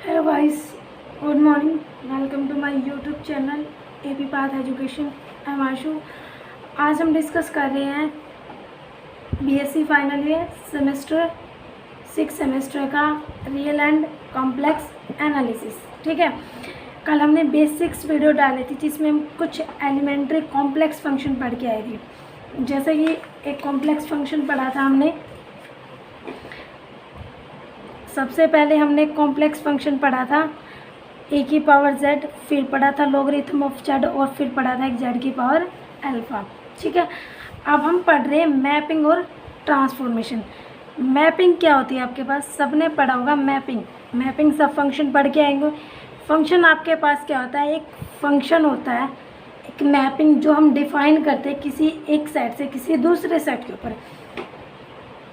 Hello guys, good morning. Welcome to my YouTube channel AP path education. I am Ashu. आज हम discuss कर रहे हैं BSc final year semester 6 semester का real and complex analysis. ठीक है, कल हमने बेसिक्स वीडियो डाली थी जिसमें हम कुछ एलिमेंट्री कॉम्प्लेक्स फंक्शन पढ़ के आए थे। जैसे कि एक कॉम्प्लेक्स फंक्शन पढ़ा था हमने, सबसे पहले हमने कॉम्प्लेक्स फंक्शन पढ़ा था ए की पावर जेड, फिर पढ़ा था लॉगरिथम ऑफ जेड और फिर पढ़ा था एक जेड की पावर अल्फा। ठीक है, अब हम पढ़ रहे हैं मैपिंग और ट्रांसफॉर्मेशन। मैपिंग क्या होती है आपके पास, सबने पढ़ा होगा मैपिंग सब फंक्शन पढ़ के आएंगे। फंक्शन आपके पास क्या होता है, एक फंक्शन होता है, एक मैपिंग जो हम डिफाइन करते हैं किसी एक सेट से किसी दूसरे सेट के ऊपर।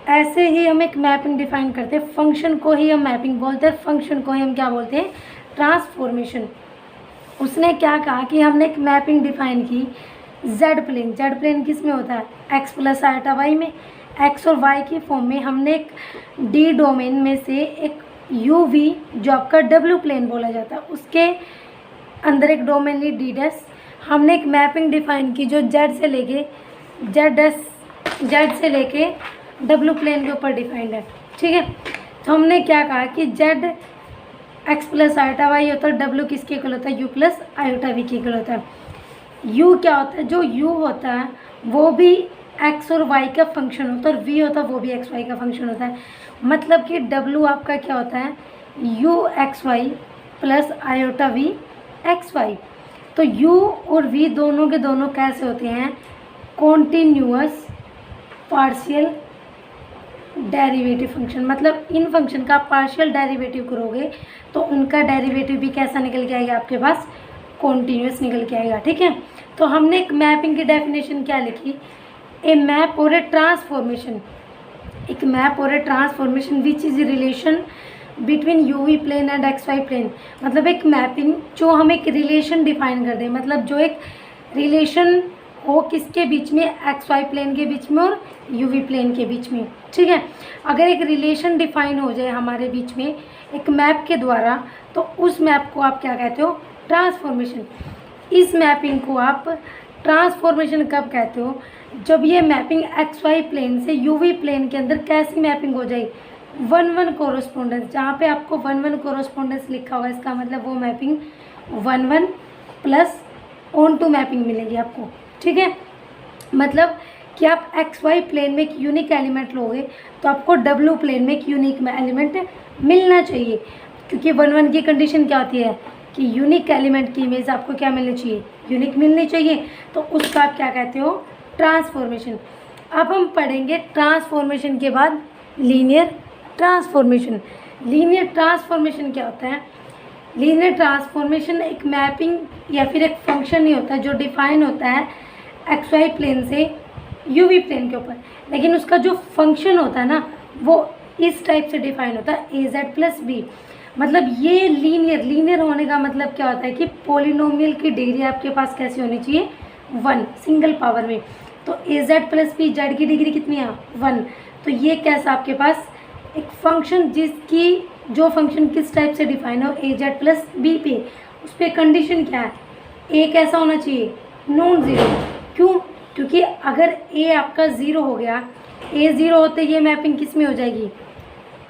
ऐसे ही हम एक मैपिंग डिफाइन करते हैं, फंक्शन को ही हम मैपिंग बोलते हैं, फंक्शन को ही हम क्या बोलते हैं, ट्रांसफॉर्मेशन। उसने क्या कहा कि हमने एक मैपिंग डिफाइन की जेड प्लेन किस में होता है, एक्स प्लस आइटा वाई में, एक्स और वाई की फॉर्म में। हमने एक डी डोमेन में से एक यू वी जो आपका डब्ल्यू प्लेन बोला जाता है उसके अंदर एक डोमेन ली डी डैश। हमने एक मैपिंग डिफाइन की जो जेड से लेके डब्ल्यू प्लेन के ऊपर डिफाइंड है। ठीक है, तो हमने क्या कहा कि z x plus iota y होता है, डब्ल्यू किसके इक्वल होता है, यू प्लस आयोटा वी के इक्वल होता है। यू क्या होता है, जो यू होता है वो भी एक्स और वाई का फंक्शन होता है और वी होता है वो भी एक्स वाई का फंक्शन होता है। मतलब कि डब्ल्यू आपका क्या होता है, u x y plus iota v x y. तो यू और वी दोनों के दोनों कैसे होते हैं, कॉन्टीन्यूअस पार्शियल डेरिवेटिव फंक्शन। मतलब इन फंक्शन का पार्शियल डेरिवेटिव करोगे तो उनका डेरिवेटिव भी कैसा निकल के आएगा आपके पास, कॉन्टीन्यूअस निकल के आएगा। ठीक है, तो हमने एक मैपिंग की डेफिनेशन क्या लिखी, ए मैप और ए ट्रांसफॉर्मेशन। एक मैप और a transformation which is relation between u v plane and x y plane. मतलब एक मैपिंग जो हम एक रिलेशन डिफाइन कर दें, मतलब जो एक रिलेशन हो किसके बीच में, एक्स वाई प्लेन के बीच में और यू वी प्लेन के बीच में। ठीक है, अगर एक रिलेशन डिफाइन हो जाए हमारे बीच में एक मैप के द्वारा तो उस मैप को आप क्या कहते हो, ट्रांसफॉर्मेशन। इस मैपिंग को आप ट्रांसफॉर्मेशन कब कहते हो, जब ये मैपिंग एक्स वाई प्लेन से यू वी प्लेन के अंदर कैसी मैपिंग हो जाए, 1-1 कोरोस्पोंडेंस। जहाँ पे आपको 1-1 कोरोस्पोंडेंस लिखा होगा इसका मतलब वो mapping 1-1 plus onto mapping मिलेगी आपको। ठीक है, मतलब कि आप एक्स वाई प्लेन में एक यूनिक एलिमेंट लोगे तो आपको डब्ल्यू प्लेन में एक यूनिक एलिमेंट मिलना चाहिए, क्योंकि 1-1 की कंडीशन क्या होती है कि यूनिक एलिमेंट की इमेज आपको क्या मिलनी चाहिए, यूनिक मिलनी चाहिए। तो उसका आप क्या कहते हो, ट्रांसफॉर्मेशन। अब हम पढ़ेंगे ट्रांसफॉर्मेशन के बाद लीनियर ट्रांसफॉर्मेशन। लीनियर ट्रांसफॉर्मेशन क्या होता है, लीनियर ट्रांसफॉर्मेशन एक मैपिंग या फिर एक फंक्शन ही होता है जो डिफाइन होता है एक्स वाई प्लेन से यू वी प्लेन के ऊपर, लेकिन उसका जो फंक्शन होता है ना वो इस टाइप से डिफाइन होता है ए जेड प्लस बी। मतलब ये लीनियर होने का मतलब क्या होता है कि पोलिनोमियल की डिग्री आपके पास कैसी होनी चाहिए, 1 सिंगल पावर में। तो ए जेड प्लस बी, जेड की डिग्री कितनी है, 1। तो ये कैसा आपके पास एक फंक्शन जिसकी जो फंक्शन किस टाइप से डिफाइन हो, ए जेड प्लस बी पे, उस पर कंडीशन क्या है, ए कैसा होना चाहिए, नॉन ज़ीरो। क्यों, क्योंकि अगर ए आपका 0 हो गया, ए 0 होते ये मैपिंग किस में हो जाएगी,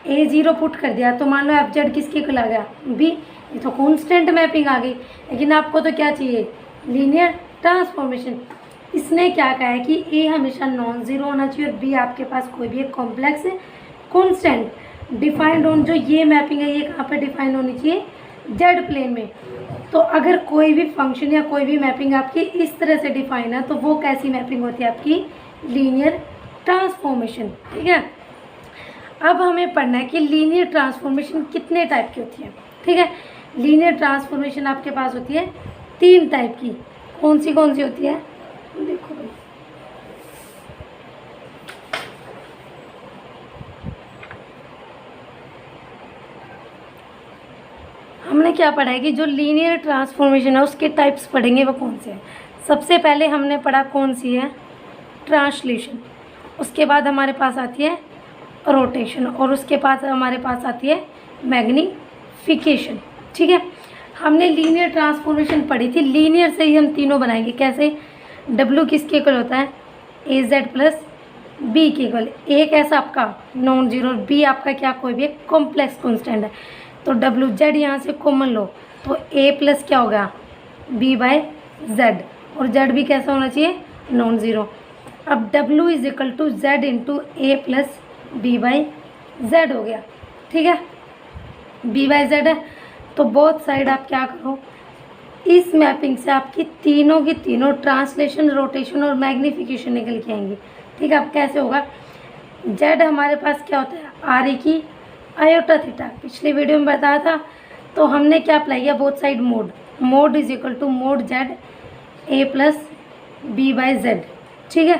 ए 0 पुट कर दिया तो मान लो एफ जेड किसके को आ गया, बी। ये तो कॉन्स्टेंट मैपिंग आ गई, लेकिन आपको तो क्या चाहिए, लीनियर ट्रांसफॉर्मेशन। इसने क्या कहा है कि ए हमेशा नॉन ज़ीरो होना चाहिए और बी आपके पास कोई भी एक कॉम्प्लेक्स कॉन्स्टेंट डिफाइंड ऑन, जो ये मैपिंग है ये कहाँ पर डिफाइन होनी चाहिए, जेड प्लेन में। तो अगर कोई भी फंक्शन या कोई भी मैपिंग आपकी इस तरह से डिफाइन है तो वो कैसी मैपिंग होती है आपकी, लीनियर ट्रांसफॉर्मेशन। ठीक है, अब हमें पढ़ना है कि लीनियर ट्रांसफॉर्मेशन कितने टाइप की होती है। ठीक है, लीनियर ट्रांसफॉर्मेशन आपके पास होती है 3 टाइप की। कौन सी होती है, देखो भाई, हमने क्या पढ़ा है कि जो लीनियर ट्रांसफॉर्मेशन है उसके टाइप्स पढ़ेंगे वो कौन से हैं। सबसे पहले हमने पढ़ा कौन सी है, ट्रांसलेशन। उसके बाद हमारे पास आती है रोटेशन और उसके बाद हमारे पास आती है मैग्नीफिकेशन। मैग्नीफिकेशन। ठीक है, हमने लीनियर ट्रांसफॉर्मेशन पढ़ी थी, लीनियर से ही हम तीनों बनाएंगे। कैसे? W किसके इक्वल होता है? AZ प्लस B के इक्वल। ए कैसा आपका? Non zero. B आपका क्या? कोई भी एक कॉम्प्लेक्स कॉन्स्टेंट है। तो WZ यहाँ से कॉमन लो, तो A प्लस क्या होगा? B बाय Z, और Z भी कैसा होना चाहिए? Non zero. अब W is equal to Z into A plus B by Z हो गया। ठीक है, B बाई Z है, तो बोथ साइड आप क्या करो, इस मैपिंग से आपकी तीनों की तीनों ट्रांसलेशन, रोटेशन और मैग्नीफिकेशन निकल के आएंगी। ठीक है, अब कैसे होगा? Z हमारे पास क्या होता है? आर ई की आयोटा थीटा, पिछले वीडियो में बताया था। तो हमने क्या अप्लाई किया? Both side mod. Mod is equal to mod Z A plus B by Z। ठीक है,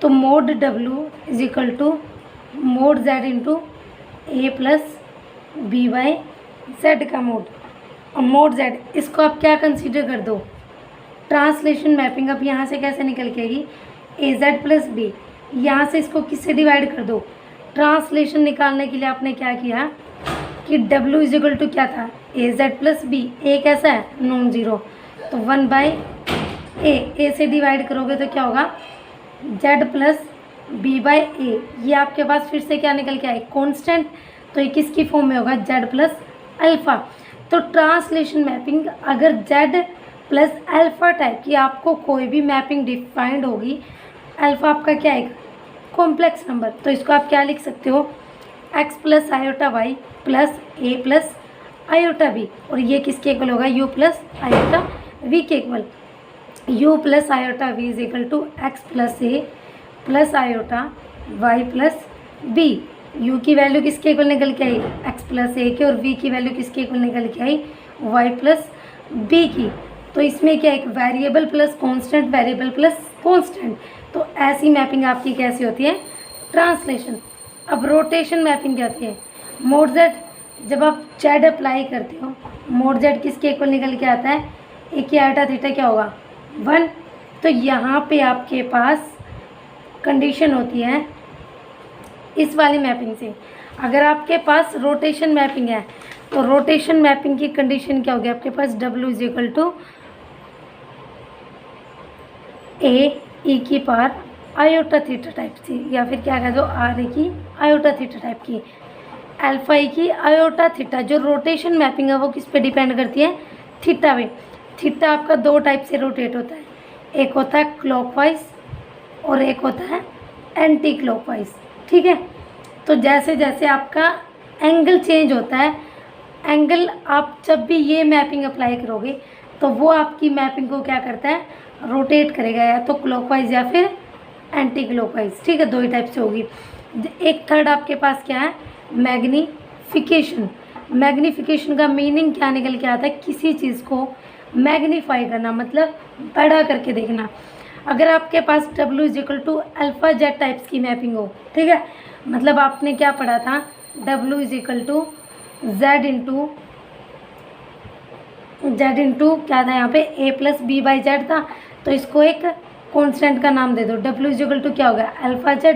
तो mod W is equal to mod Z into A plus B by Z का मोड। और मोड Z, इसको आप क्या consider कर दो? Translation mapping. अब यहाँ से कैसे निकल के आएगी? AZ प्लस B, यहाँ से इसको किससे डिवाइड कर दो? ट्रांसलेशन निकालने के लिए आपने क्या किया कि W इज इक्वल टू क्या था? AZ plus B। A कैसा है? नॉन ज़ीरो, तो 1 बाई A से डिवाइड करोगे तो क्या होगा? Z plus B by A। ये आपके पास फिर से क्या निकल के आए? कॉन्स्टेंट। तो ये किसकी फॉर्म में होगा? Z plus alpha. तो ट्रांसलेशन मैपिंग, अगर Z प्लस अल्फ़ा टाइप की आपको कोई भी मैपिंग डिफाइंड होगी, अल्फ़ा आपका क्या है? कॉम्प्लेक्स नंबर, तो इसको आप क्या लिख सकते हो? x plus iota y plus A plus iota b, और ये किसके इक्वल होगा? U प्लस आयोटा V के equal. U plus iota V is equal to x plus A plus iota y plus B। U की value किसके equal निकल के आई? x plus A की, और V की वैल्यू किसके इक्वल निकल के आई? y प्लस B की। तो इसमें क्या? एक variable plus constant, variable plus constant. तो ऐसी मैपिंग आपकी कैसी होती है? ट्रांसलेशन। अब रोटेशन मैपिंग क्या होती है? मोड Z, जब आप Z अप्लाई करते हो, मोड Z किसके इक्वल निकल के आता है? एक की आयोटा थीटा क्या होगा? 1। तो यहाँ पे आपके पास कंडीशन होती है इस वाली मैपिंग से। अगर आपके पास रोटेशन मैपिंग है, तो रोटेशन मैपिंग की कंडीशन क्या होगी? आपके पास W is equal to A e की पावर आयोटा थीटा टाइप की, या फिर क्या कह दो आर ई की आयोटा थीटा टाइप की, अल्फा ई की आयोटा थीटा। जो रोटेशन मैपिंग है वो किस पे डिपेंड करती है? थीटा पे। थीटा आपका दो टाइप से रोटेट होता है, एक होता है क्लॉकवाइज और एक होता है एंटी क्लॉकवाइज। ठीक है, तो जैसे जैसे आपका एंगल चेंज होता है, एंगल आप जब भी ये मैपिंग अप्लाई करोगे तो वो आपकी मैपिंग को क्या करता है? रोटेट करेगा, या तो क्लॉकवाइज या फिर एंटी क्लॉकवाइज। ठीक है, दो ही टाइप से होगी। एक थर्ड आपके पास क्या है? मैग्नीफिकेशन। मैग्नीफिकेशन का मीनिंग क्या निकल के आता है? किसी चीज़ को मैग्नीफाई करना, मतलब बड़ा करके देखना। अगर आपके पास W is equal to alpha Z types की मैपिंग हो, ठीक है, मतलब आपने क्या पढ़ा था? W is equal to Z into क्या था यहाँ पे? A plus B by Z था। तो इसको एक कॉन्स्टेंट का नाम दे दो। W इज इक्वल टू क्या होगा? Alpha Z।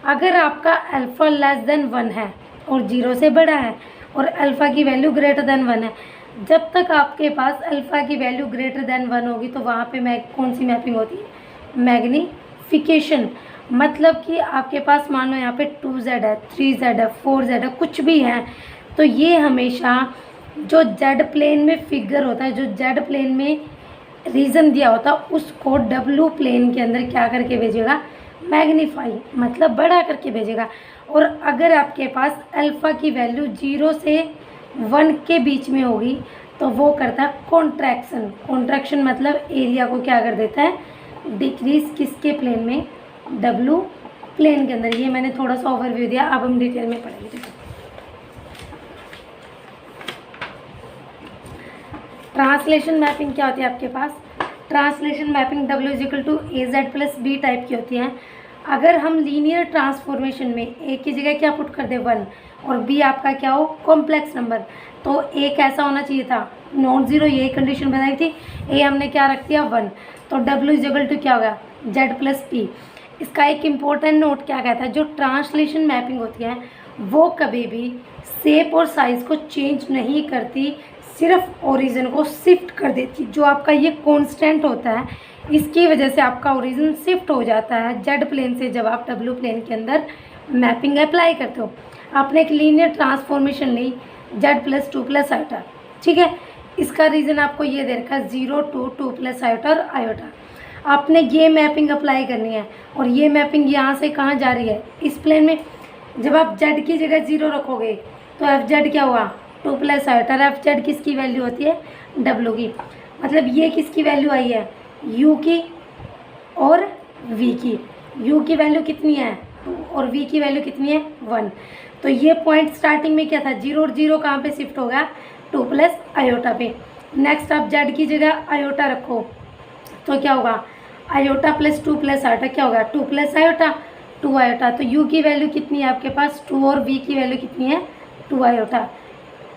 अगर आपका अल्फ़ा लेस देन 1 है और 0 से बड़ा है, और अल्फ़ा की वैल्यू ग्रेटर देन 1 है, जब तक आपके पास अल्फ़ा की वैल्यू ग्रेटर देन 1 होगी तो वहाँ पे कौन सी मैपिंग होती है? मैग्नीफिकेशन। मतलब कि आपके पास मान लो यहाँ पे 2Z है, 3Z है, 4Z है, कुछ भी है, तो ये हमेशा जो Z प्लेन में फिगर होता है, जो Z प्लेन में रीजन दिया होता है, उसको W प्लेन के अंदर क्या करके भेजेगा? मैग्नीफाई, मतलब बड़ा करके भेजेगा। और अगर आपके पास अल्फ़ा की वैल्यू 0 से 1 के बीच में होगी तो वो करता है कॉन्ट्रैक्शन। कॉन्ट्रैक्शन मतलब एरिया को क्या कर देता है? डिक्रीज। किसके प्लेन में? W प्लेन के अंदर। ये मैंने थोड़ा सा ओवरव्यू दिया, अब हम डिटेल में पढ़ेंगे। ट्रांसलेशन मैपिंग क्या होती है आपके पास? Translation mapping W is equal to AZ plus B type की होती है। अगर हम लीनियर ट्रांसफॉर्मेशन में A की जगह क्या पुट कर दे? 1, और B आपका क्या हो? Complex number. तो A कैसा होना चाहिए था? Non zero. यही कंडीशन बनाई थी। A हमने क्या रख दिया? 1। तो W इज इक्वल टू क्या होगा? Z plus P। इसका एक इम्पोर्टेंट नोट क्या कहता है? जो ट्रांसलेशन मैपिंग होती है वो कभी भी शेप और साइज़ को चेंज नहीं करती, सिर्फ ओरिजिन को शिफ्ट कर देती। जो आपका ये कांस्टेंट होता है, इसकी वजह से आपका ओरिजिन शिफ्ट हो जाता है जेड प्लेन से जब आप डब्ल्यू प्लेन के अंदर मैपिंग अप्लाई करते हो। आपने एक लीनियर ट्रांसफॉर्मेशन ली जेड प्लस 2 प्लस आयोटा, ठीक है। इसका रीज़न आपको ये दे रखा है 0 to 2 प्लस आयोटा और आयोटा। आपने ये मैपिंग अप्लाई करनी है और ये मैपिंग यहाँ से कहाँ जा रही है, इस प्लेन में। जब आप जेड की जगह 0 रखोगे तो एफ जेड क्या हुआ, 2 प्लस आयोटा। एफ जेड किसकी वैल्यू होती है, डब्ल्यू की। मतलब ये किसकी वैल्यू आई है, यू की और वी की। यू की वैल्यू कितनी है 2 और वी की वैल्यू कितनी है 1। तो ये पॉइंट स्टार्टिंग में क्या था, 0 और 0 कहाँ पे शिफ्ट होगा, 2 प्लस आयोटा पे। नेक्स्ट आप जेड की जगह आयोटा रखो तो क्या होगा, आयोटा प्लस 2 प्लस आयोटा क्या होगा, 2 प्लस आयोटा 2 आयोटा। तो यू की वैल्यू कितनी है आपके पास 2 और वी की वैल्यू कितनी है 2 आयोटा।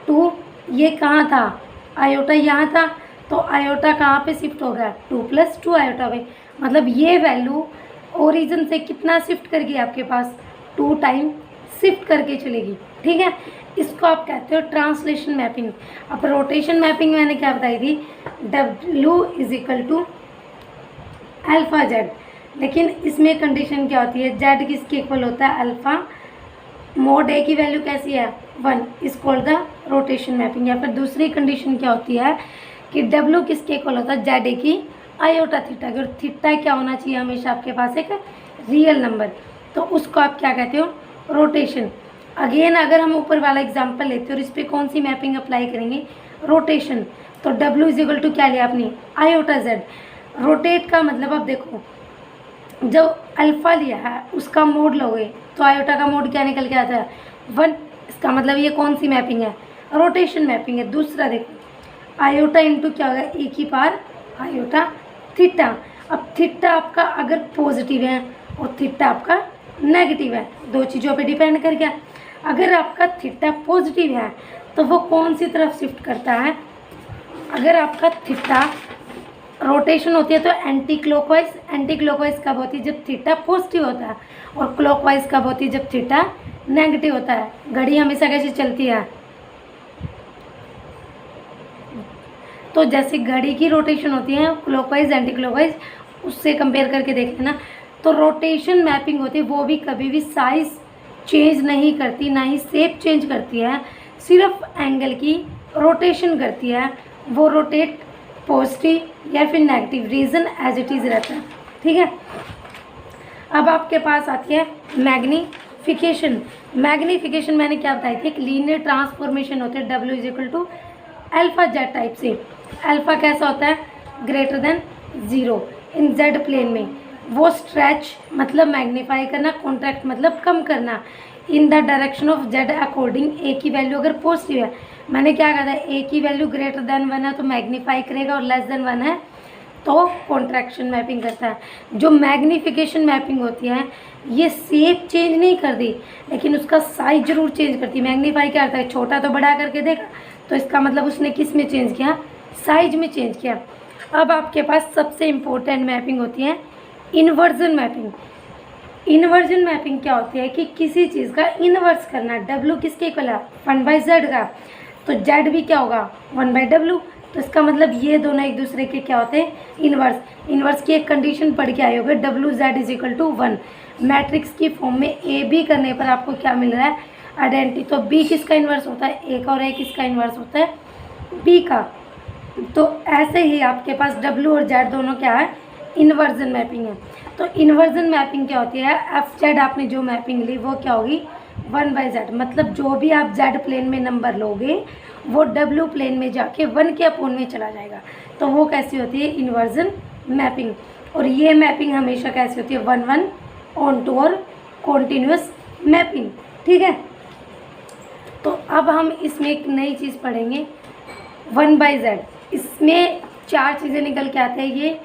2 ये कहाँ था, आयोटा यहाँ था, तो आयोटा कहाँ पे शिफ्ट होगा, 2 प्लस 2 आयोटा पे। मतलब ये वैल्यू ओरिजिन से कितना शिफ्ट करके आपके पास 2 टाइम शिफ्ट करके चलेगी, ठीक है। इसको आप कहते हो ट्रांसलेशन मैपिंग। अब रोटेशन मैपिंग मैंने क्या बताई थी, W is equal to alpha z. लेकिन इसमें कंडीशन क्या होती है, जेड किसके इक्वल होता है, अल्फा। मोड ए की वैल्यू कैसी है 1, is called the rotation mapping. या फिर दूसरी कंडीशन क्या होती है कि W किसके इक्वल होता है, जेड ए की आयोटा थीटा की। और थीटा क्या होना चाहिए, हमेशा आपके पास एक रियल नंबर। तो उसको आप क्या कहते हो, रोटेशन। अगेन अगर हम ऊपर वाला एग्जांपल लेते हैं और इस पर कौन सी मैपिंग अप्लाई करेंगे, रोटेशन। तो W इज इक्वल टू क्या लिया आपने, आयोटा जेड। रोटेट का मतलब आप देखो, जब अल्फा लिया है उसका मोड लोगे तो आयोटा का मोड क्या निकल के आता है 1। इसका मतलब ये कौन सी मैपिंग है, रोटेशन मैपिंग है। दूसरा देखो, आयोटा इंटू क्या होगा, ए की पावर आयोटा थीटा। अब थीटा आपका अगर पॉजिटिव है और थीटा आपका नेगेटिव है, दो चीज़ों पे डिपेंड कर गया। अगर आपका थीटा पॉजिटिव है तो वो कौन सी तरफ शिफ्ट करता है, अगर आपका थीटा रोटेशन होती है तो एंटी क्लॉकवाइज। एंटी क्लॉकवाइज कब होती है, जब थीटा पॉजिटिव होता है। और क्लॉकवाइज कब होती है, जब थीटा नेगेटिव होता है। घड़ी हमेशा कैसे चलती है, तो जैसे घड़ी की रोटेशन होती है क्लॉकवाइज एंटी क्लॉकवाइज, उससे कंपेयर करके देख लेना। तो रोटेशन मैपिंग होती है वो भी कभी भी साइज चेंज नहीं करती, ना ही शेप चेंज करती है, सिर्फ एंगल की रोटेशन करती है। वो रोटेट पॉजिटिव या फिर negative, region as it is रहता है, ठीक है। अब आपके पास आती है मैग्नीफिकेशन। मैग्नीफिकेशन मैंने क्या बताई थी, एक लीनियर ट्रांसफॉर्मेशन होते हैं W is equal to alpha z type से। अल्फा कैसा होता है, greater than 0 in z plane में। वो स्ट्रेच मतलब मैग्नीफाई करना, कॉन्ट्रैक्ट मतलब कम करना, in the direction of Z according. A की वैल्यू अगर पॉजिटिव है, मैंने क्या कहा था, ए की वैल्यू ग्रेटर देन 1 है तो मैग्नीफाई करेगा और लेस देन 1 है तो कॉन्ट्रैक्शन मैपिंग करता है। जो मैग्नीफिकेशन मैपिंग होती है ये शेप चेंज नहीं करती, लेकिन उसका साइज जरूर चेंज करती है। मैग्नीफाई क्या करता है, छोटा तो बड़ा करके देखा, तो इसका मतलब उसने किस में चेंज किया, साइज में चेंज किया। अब आपके पास सबसे इम्पोर्टेंट मैपिंग होती है इन्वर्जन मैपिंग। इन्वर्जन मैपिंग क्या होती है कि किसी चीज़ का इन्वर्स करना। W किसके इक्वल है, 1/z का, तो Z भी क्या होगा 1/W। तो इसका मतलब ये दोनों एक दूसरे के क्या होते हैं, इन्वर्स। इन्वर्स की एक कंडीशन पढ़ के आए होगे, WZ is equal to 1। Matrix की फॉर्म में ए बी करने पर आपको क्या मिल रहा है, आइडेंटिटी। तो B किसका इन्वर्स होता है, A का, और A किसका इन्वर्स होता है, B का। तो ऐसे ही आपके पास W और Z दोनों क्या है, इन्वर्जन मैपिंग है। तो इन्वर्जन मैपिंग क्या होती है, एफ जेड आपने जो मैपिंग ली वो क्या होगी 1/z। मतलब जो भी आप Z प्लेन में नंबर लोगे वो W प्लेन में जाके 1 के अपोन में चला जाएगा। तो वो कैसी होती है, इन्वर्जन मैपिंग। और ये मैपिंग हमेशा कैसी होती है, 1/1 ऑन टू और कॉन्टीन्यूस मैपिंग, ठीक है। तो अब हम इसमें एक नई चीज़ पढ़ेंगे 1/z। इसमें 4 चीज़ें निकल के आते हैं, ये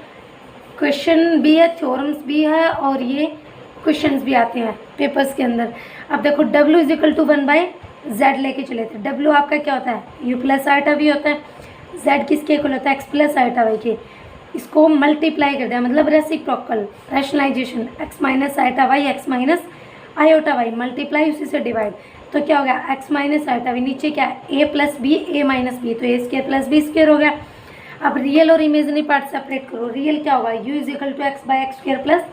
क्वेश्चन भी है, थ्योरम्स भी है और ये क्वेश्चंस भी आते हैं पेपर्स के अंदर। अब देखो W is equal to 1/z लेके चले थे। W आपका क्या होता है, U प्लस आइटा भी होता है। Z किसके इक्वल होता है, X प्लस आइटा वाई के। इसको मल्टीप्लाई कर दिया मतलब reciprocal, rationalisation, x minus iota y, x minus iota y, multiply उसी से डिवाइड। तो क्या हो गया x माइनस आयोटा v, नीचे क्या है a plus b a minus b, तो a square plus b square हो गया। अब रियल और इमेजिनरी पार्ट सेपरेट करो। रियल क्या होगा u is equal to x by x square plus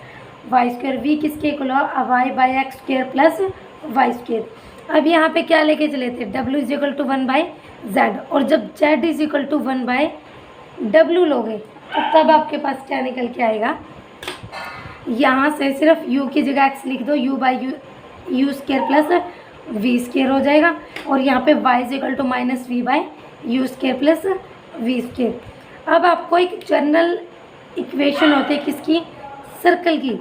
y square, v किसके इक्वल होगा y by x square plus y square. अब यहाँ पे क्या लेके चले थे w is equal to 1 by z, और जब z is equal to 1 by w लोगे तो तब आपके पास क्या निकल के आएगा, यहाँ से सिर्फ u की जगह x लिख दो, u by u square plus v square हो जाएगा, और यहाँ पे y is equal to minus v by u square plus v square. अब आपको एक जनरल इक्वेशन होती है किसकी, सर्कल की,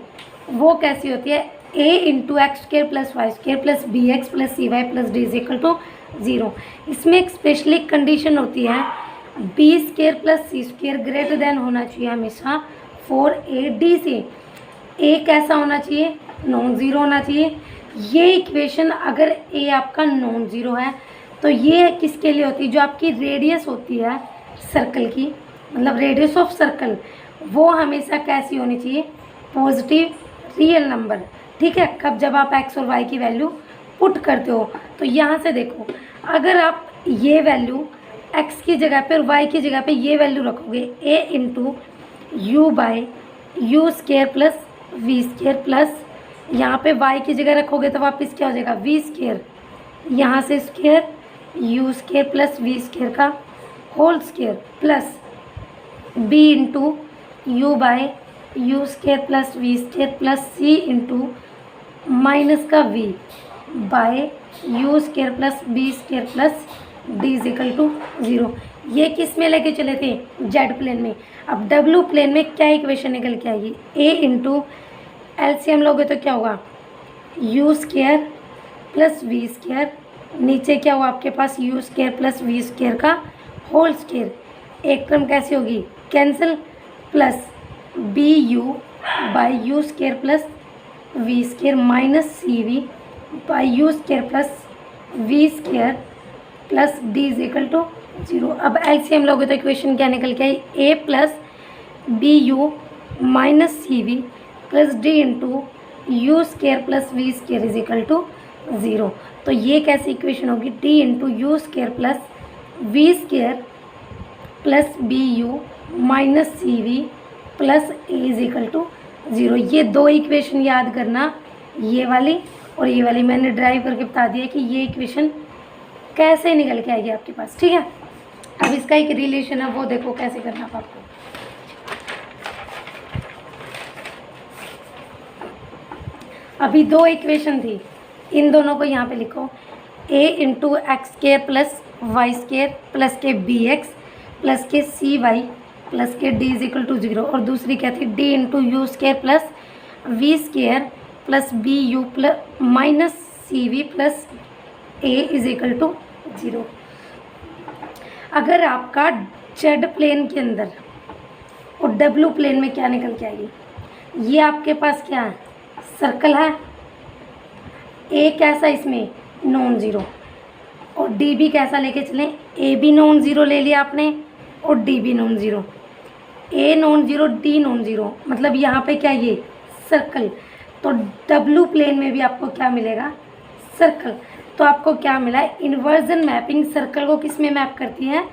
वो कैसी होती है a into x square plus y square plus b x plus c y plus d is equal to 0। इसमें एक स्पेशली कंडीशन होती है b square plus c square greater than होना चाहिए हमेशा फॉर ए डी से। ए कैसा होना चाहिए, नॉन ज़ीरो होना चाहिए। ये इक्वेशन अगर ए आपका नॉन ज़ीरो है तो ये किसके लिए होती है, जो आपकी रेडियस होती है सर्कल की, मतलब रेडियस ऑफ सर्कल, वो हमेशा कैसी होनी चाहिए, पॉजिटिव रियल नंबर। ठीक है, कब जब आप एक्स और वाई की वैल्यू पुट करते हो। तो यहाँ से देखो, अगर आप ये वैल्यू एक्स की जगह पे और वाई की जगह पे ये वैल्यू रखोगे a into u by u square plus v square plus यहाँ पे वाई की जगह रखोगे तो वापस क्या हो जाएगा वी स्क्र, यहाँ से square u square plus v square का whole square plus b into u by u square plus v square plus c into minus का v by u square plus b square plus d is equal to 0। ये किस में लेके चले थे, Z plane में। अब डब्ल्यू प्लेन में क्या इक्वेशन निकल के आएगी, a इंटू एलसीएम लोगे तो क्या होगा u square plus v square, नीचे क्या हुआ आपके पास u square plus v square का होल स्क्र, एक टर्म कैसी होगी cancel, plus b u by u square plus v square minus c v by u square plus v square plus d is equal to 0। अब LCM लोगे तो equation क्या निकल के आई, a plus b u minus c v plus d into u square plus v square is equal to 0। तो ये कैसी इक्वेशन होगी, d into u square plus v square plus b u minus c v plus a is equal to 0। ये दो equation याद करना, ये वाली और ये वाली मैंने ड्राइव करके बता दिया कि ये इक्वेशन कैसे निकल के आएगी आपके पास। ठीक है, अब इसका एक रिलेशन है वो देखो कैसे करना है आपको। अभी दो इक्वेशन थी, इन दोनों को यहाँ पे लिखो, a into x square plus y square plus के बी एक्स प्लस के सी वाई प्लस के डी इज इक्वल टू 0, और दूसरी क्या थी d into u square plus v square plus b u plus minus c v plus a is equal to 0। अगर आपका Z plane के अंदर और डब्ल्यू प्लेन में क्या निकल के आएगी, ये आपके पास क्या है सर्कल है, ए कैसा इसमें नॉन ज़ीरो, और डी भी कैसा लेके चलें, ए भी नॉन ज़ीरो ले लिया आपने और डी भी non zero, a non zero D non zero, मतलब यहाँ पे क्या ये सर्कल। तो डब्ल्यू प्लेन में भी आपको क्या मिलेगा सर्कल। तो आपको क्या मिला, इन्वर्जन मैपिंग सर्कल को किस में मैप करती है,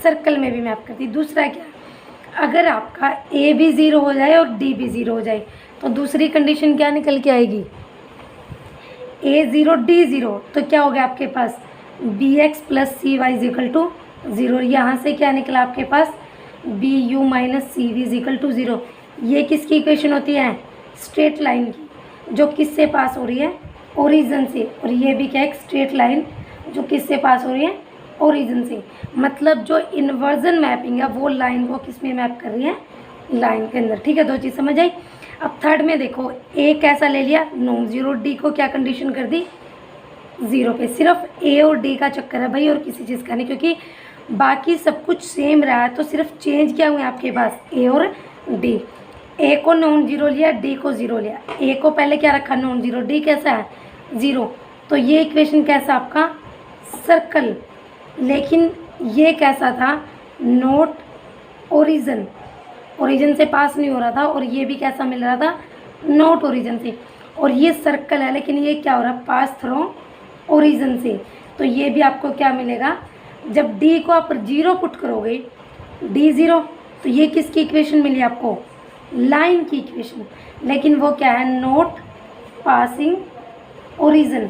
सर्कल में भी मैप करती है। दूसरा क्या, अगर आपका ए भी 0 हो जाए और डी भी 0 हो जाए तो दूसरी कंडीशन क्या निकल के आएगी, ए 0 डी 0, तो क्या हो गया आपके पास b x plus c y is equal to 0। यहाँ से क्या निकला आपके पास b u minus c v is equal to 0। ये किसकी इक्वेशन होती है, स्ट्रेट लाइन की, जो किससे पास हो रही है ओरिजिन से, और ये भी क्या है स्ट्रेट लाइन जो किससे पास हो रही है ओरिजिन से। मतलब जो इन्वर्जन मैपिंग है वो लाइन को किस में मैप कर रही है, लाइन के अंदर। ठीक है, दो चीज़ समझ आई। अब थर्ड में देखो, ए कैसा ले लिया नॉन ज़ीरो, डी को क्या कंडीशन कर दी 0 पे। सिर्फ ए और डी का चक्कर है भाई और किसी चीज़ का नहीं, क्योंकि बाकी सब कुछ सेम रहा है, तो सिर्फ चेंज क्या हुए आपके पास ए और डी। ए को नॉन ज़ीरो लिया, डी को 0 लिया, ए को पहले क्या रखा नॉन ज़ीरो, डी कैसा है 0। तो ये इक्वेशन कैसा आपका सर्कल, लेकिन ये कैसा था नोट ओरिजिन, ओरिजिन से पास नहीं हो रहा था, और ये भी कैसा मिल रहा था नोट ओरिजिन से। और ये सर्कल है लेकिन ये क्या हो रहा है पास थ्रू ओरिजिन से। तो ये भी आपको क्या मिलेगा, जब डी को आप 0 पुट करोगे, डी 0, तो ये किसकी इक्वेशन मिली आपको, लाइन की इक्वेशन। लेकिन वो क्या है, नोट पासिंग ओरिजिन।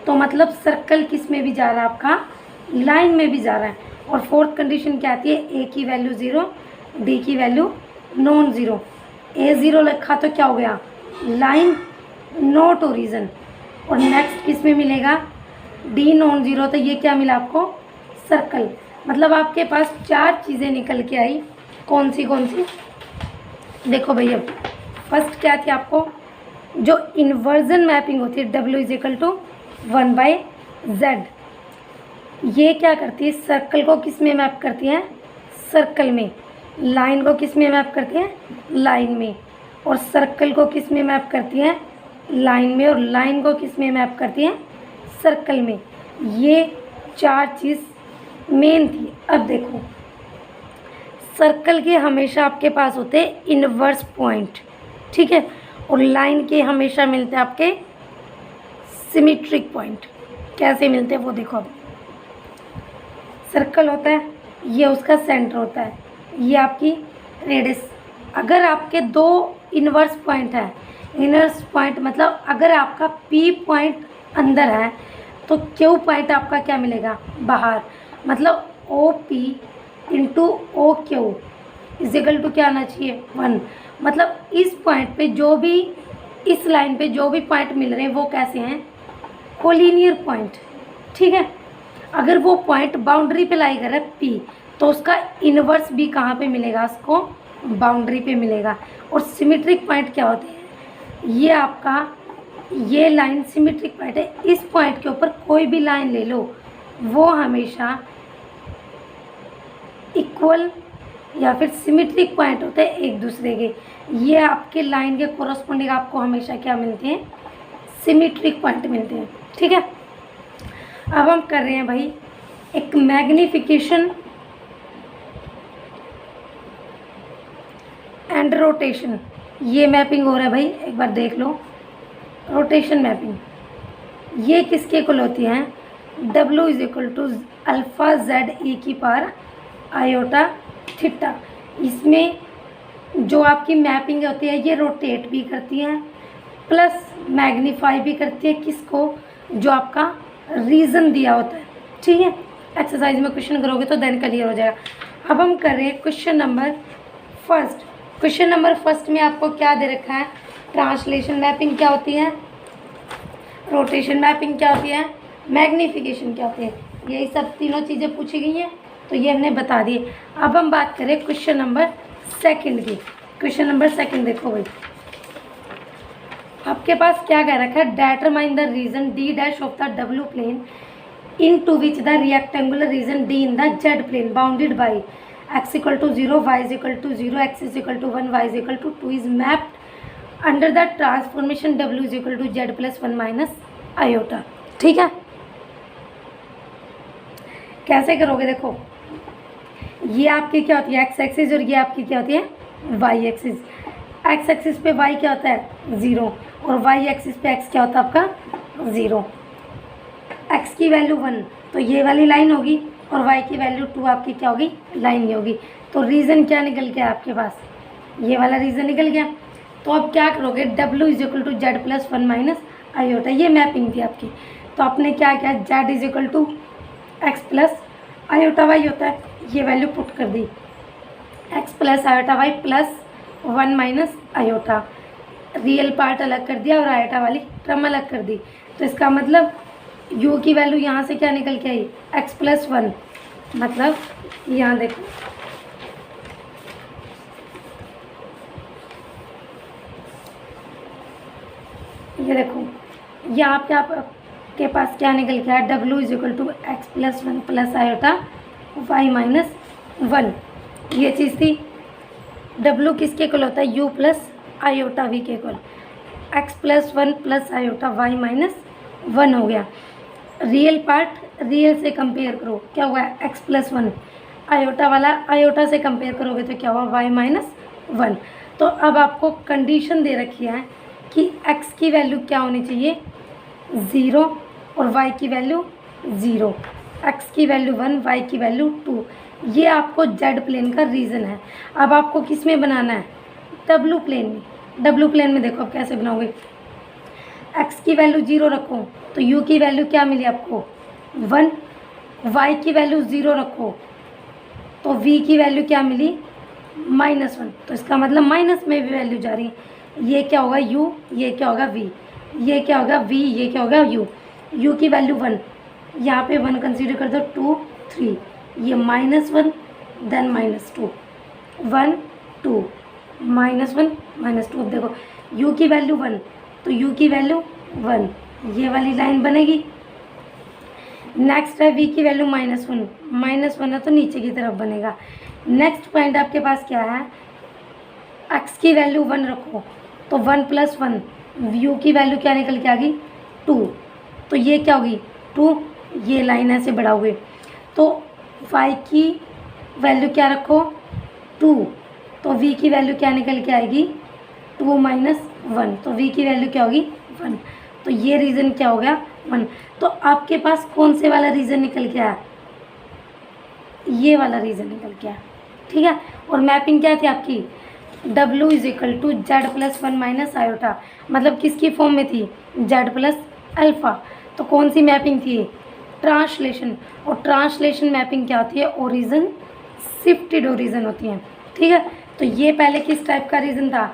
तो मतलब सर्कल किस में भी जा रहा है आपका, लाइन में भी जा रहा है। और फोर्थ कंडीशन क्या आती है, ए की वैल्यू 0, डी की वैल्यू नॉन 0। ए 0 लिखा तो क्या हो गया, लाइन नोट ओरिजिन। और नेक्स्ट किस में मिलेगा, डी नॉन 0, तो ये क्या मिला आपको, सर्कल। मतलब आपके पास 4 चीज़ें निकल के आई। कौन सी देखो भैया, फर्स्ट क्या थी आपको, जो इन्वर्जन मैपिंग होती है W=1/z, ये क्या करती है, सर्कल को किस में मैप करती है, सर्कल में। लाइन को किस में मैप करती है, लाइन में। और सर्कल को किस में मैप करती है, लाइन में। और लाइन को किस में मैप करती है, सर्कल में। ये 4 चीज़ मेन थी। अब देखो, सर्कल के हमेशा आपके पास होते हैं इन्वर्स पॉइंट, ठीक है। और लाइन के हमेशा मिलते हैं आपके सिमेट्रिक पॉइंट। कैसे मिलते हैं वो देखो। अब सर्कल होता है, ये उसका सेंटर होता है, ये आपकी रेडियस। अगर आपके 2 इन्वर्स पॉइंट है, इन्वर्स पॉइंट मतलब अगर आपका P पॉइंट अंदर है तो Q पॉइंट आपका क्या मिलेगा, बाहर। मतलब OP into OQ is equal to क्या आना चाहिए, 1। मतलब इस पॉइंट पे जो भी, इस लाइन पे जो भी पॉइंट मिल रहे हैं वो कैसे हैं, कोलिनियर पॉइंट, ठीक है। अगर वो पॉइंट बाउंड्री पे लाई कर रहा है P, तो उसका इन्वर्स भी कहाँ पे मिलेगा, उसको बाउंड्री पे मिलेगा। और सिमेट्रिक पॉइंट क्या होते हैं, ये आपका, ये लाइन सिमेट्रिक पॉइंट है। इस पॉइंट के ऊपर कोई भी लाइन ले लो, वो हमेशा इक्वल या फिर सिमेट्रिक पॉइंट होते हैं एक दूसरे के। ये आपके लाइन के कोरस्पॉन्डिंग आपको हमेशा क्या मिलते हैं, सिमेट्रिक पॉइंट मिलते हैं, ठीक है। अब हम कर रहे हैं भाई एक मैग्निफिकेशन एंड रोटेशन। ये मैपिंग हो रहा है भाई, एक बार देख लो, रोटेशन मैपिंग। ये किसके इक्वल होती है, W=α/z⁴i⁴θ। इसमें जो आपकी मैपिंग होती है ये रोटेट भी करती है प्लस मैग्नीफाई भी करती है, किसको, जो आपका रीज़न दिया होता है, ठीक है। एक्सरसाइज में क्वेश्चन करोगे तो देन क्लियर हो जाएगा। अब हम कर रहे हैं question number first. Question number first में आपको क्या दे रखा है, ट्रांसलेशन मैपिंग क्या होती है, रोटेशन मैपिंग क्या होती है, मैग्नीफिकेशन क्या होती है। यही सब तीनों चीज़ें पूछी गई हैं, तो ये हमने बता दी। अब हम बात करें क्वेश्चन नंबर सेकंड की। क्वेश्चन नंबर सेकंड देखो भाई, आपके पास क्या कह रखा है, determine the region D dash of the W plane into which the rectangular region D in the Z plane bounded by x=0, y=0, x=1, y=2 is mapped under the transformation W=z+1 - ठीक है। कैसे करोगे, देखो ये आपकी क्या होती है एक्स एक्सिस और ये आपकी क्या होती है वाई एक्सिस। एक्स एक्सिस पे वाई क्या होता है 0 और वाई एक्सिस पे एक्स क्या होता है आपका 0। एक्स की वैल्यू 1 तो ये वाली लाइन होगी और वाई की वैल्यू 2 आपकी क्या होगी, लाइन ही होगी। तो रीज़न क्या निकल गया आपके पास, ये वाला रीज़न निकल गया। तो अब क्या करोगे, W=z+1 - i⁴ ये मैपिंग थी आपकी। तो आपने क्या किया, z=x+i⁴y होता है, ये वैल्यू पुट कर दी, x+i⁴y+1 - i⁴। रियल पार्ट अलग कर दिया और आयोटा वाली टर्म अलग कर दी। तो इसका मतलब u की वैल्यू यहाँ से क्या निकल के आई x+1। मतलब यहाँ देखो, ये देखो यहाँ पे आपके पास क्या निकल के आया, W=x+1 + i⁴y-1। ये चीज़ थी। W किसके इक्वल होता है, u + i⁴v के इक्वल। x+1 + i⁴y-1 हो गया। रियल पार्ट रियल से कंपेयर करो, क्या हुआ x+1, आयोटा वाला आयोटा से कंपेयर करोगे तो क्या हुआ y-1। तो अब आपको कंडीशन दे रखी है कि x की वैल्यू क्या होनी चाहिए 0 और y की वैल्यू 0, x की वैल्यू 1, y की वैल्यू 2। ये आपको z प्लेन का रीज़न है। अब आपको किस में बनाना है? w प्लेन में। w प्लेन में देखो आप कैसे बनाओगे, x की वैल्यू 0 रखो तो u की वैल्यू क्या मिली आपको? 1। y की वैल्यू 0 रखो तो v की वैल्यू क्या मिली? -1। तो इसका मतलब माइनस में भी वैल्यू जा रही है। ये क्या होगा? u, ये क्या होगा? v, ये क्या होगा? v, ये क्या होगा? u। u की वैल्यू 1, यहाँ पे 1 कंसीडर कर दो, 2 3, ये -1 देन -2, 1 2, -1 -2। अब देखो u की वैल्यू 1 तो u की वैल्यू 1, ये वाली लाइन बनेगी। नेक्स्ट है v की वैल्यू -1 है तो नीचे की तरफ बनेगा। नेक्स्ट पॉइंट आपके पास क्या है? x की वैल्यू 1 रखो तो 1 + 1, u की वैल्यू क्या निकल के आ गई? 2। तो ये क्या होगी? 2। ये लाइन ऐसे बढ़ाओगे तो y की वैल्यू क्या रखो? 2। तो v की वैल्यू क्या निकल के आएगी? 2 - 1। तो v की वैल्यू क्या होगी? 1। तो ये रीज़न क्या हो गया? 1। तो आपके पास कौन से वाला रीज़न निकल के आया? ये वाला रीज़न निकल के आया, ठीक है। और मैपिंग क्या थी आपकी? w = z + 1 - आयोटा, मतलब किसकी फॉर्म में थी? z + alpha. तो कौन सी मैपिंग थी? ट्रांसलेशन। और ट्रांसलेशन मैपिंग क्या होती है? ओरिजिन शिफ्टेड ओरिजिन होती है, ठीक है। तो ये पहले किस टाइप का रीज़न था?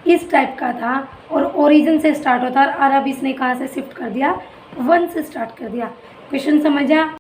इस टाइप का था और ओरिजिन से स्टार्ट होता है और अब इसने कहाँ से शिफ्ट कर दिया? 1 से स्टार्ट कर दिया। क्वेश्चन समझ आया?